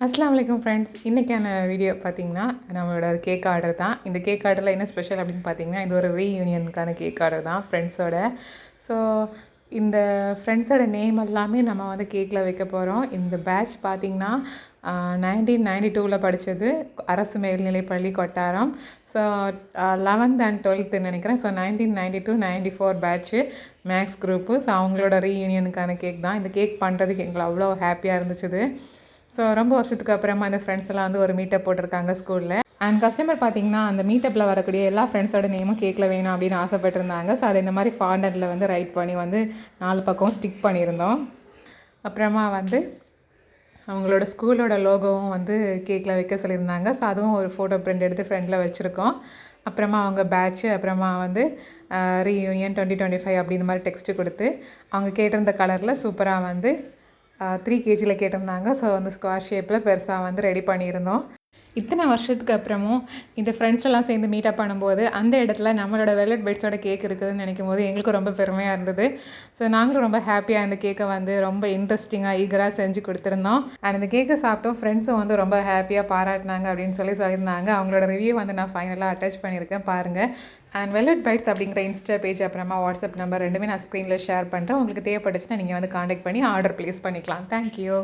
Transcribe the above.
அஸ்ஸலாமு அலைக்கும் ஃப்ரெண்ட்ஸ். இன்றைக்கான வீடியோ பார்த்திங்கன்னா நம்மளோட கேக் ஆர்டர் தான். இந்த கேக் ஆர்டரில் என்ன ஸ்பெஷல் அப்படின்னு பார்த்தீங்கன்னா, இது ஒரு ரீயூனியனுக்கான கேக் ஆர்டர் தான் ஃப்ரெண்ட்ஸோட. ஸோ இந்த ஃப்ரெண்ட்ஸோட நேம் எல்லாமே நம்ம வந்து கேக்கில் வைக்க போகிறோம். இந்த பேட்ச் பார்த்திங்கன்னா 1992 படித்தது அரசு மேல்நிலைப்பள்ளி கொட்டாரம். ஸோ 11th அண்ட் 12th நினைக்கிறேன். So 1992-94 batch maths group. So அவங்களோட ரீயூனியனுக்கான கேக் தான். இந்த கேக் பண்ணுறதுக்கு எங்களுக்கு அவ்வளோ ஹாப்பியாக இருந்துச்சு. ஸோ ரொம்ப வருஷத்துக்கு அப்புறமா அந்த ஃப்ரெண்ட்ஸ் எல்லாம் வந்து ஒரு மீட்டப் போட்டிருக்காங்க ஸ்கூலில். அண்ட் கஸ்டமர் பார்த்திங்கன்னா அந்த மீட்டப்பில் வரக்கூடிய எல்லா ஃப்ரெண்ட்ஸோட நேமும் கேக்கில் வேணும் அப்படின்னு ஆசைப்பட்டிருந்தாங்க. ஸோ அதை இந்த மாதிரி ஃபாண்டனில் வந்து ரைட் பண்ணி வந்து 4 பக்கம் ஸ்டிக் பண்ணியிருந்தோம். அப்புறமா வந்து அவங்களோட ஸ்கூலோட லோகோவும் வந்து கேக்கில் வைக்க சொல்லியிருந்தாங்க. ஸோ அதுவும் ஒரு ஃபோட்டோ பிரிண்ட் எடுத்து ஃப்ரெண்டில் வச்சுருக்கோம். அப்புறமா அவங்க பேட்ச்சு, அப்புறமா வந்து ரீயூனியன் 2025 அப்படி இந்த மாதிரி டெக்ஸ்ட்டு கொடுத்து அவங்க கேட்டிருந்த கலரில் சூப்பராக வந்து 3 kgயில் கேட்டிருந்தாங்க. ஸோ வந்து ஸ்கொயர் ஷேப்பில் பெருசாக வந்து ரெடி பண்ணியிருந்தோம். இத்தனை வருஷத்துக்கு அப்புறமும் இந்த ஃப்ரெண்ட்ஸ் எல்லாம் சேர்ந்து மீட்டப் பண்ணும்போது அந்த இடத்துல நம்மளோட வெல்வெட் பெட்ஸோட கேக் இருக்குதுன்னு நினைக்கும் போது எங்களுக்கும் ரொம்ப பெருமையாக இருந்தது. ஸோ நாங்களும் ரொம்ப ஹாப்பியாக இந்த கேக்கை வந்து ரொம்ப இன்ட்ரெஸ்டிங்காக ஈகராக செஞ்சு கொடுத்துருந்தோம். அண்ட் இந்த கேக்கை சாப்பிட்டோம். ஃப்ரெண்ட்ஸும் வந்து ரொம்ப ஹாப்பியாக பாராட்டினாங்க அப்படின்னு சொல்லியிருந்தாங்க. அவங்களோட ரிவ்யூ வந்து நான் ஃபைனலாக அட்டாச் பண்ணியிருக்கேன் பாருங்கள். அண்ட் வெல்வெட் பைட்ஸ் அப்படிங்கிற இன்ஸ்டா பேஜ், அப்புறமா வாட்ஸ்அப் நம்பர் ரெண்டுமே நான் ஸ்க்ரீனில் ஷேர் பண்ணுறேன். உங்களுக்கு தேவைப்பட்டுச்சுன்னா நீங்கள் வந்து காண்டாக்ட் பண்ணி ஆர்டர் ப்ளேஸ் பண்ணிக்கலாம். தேங்க்யூ.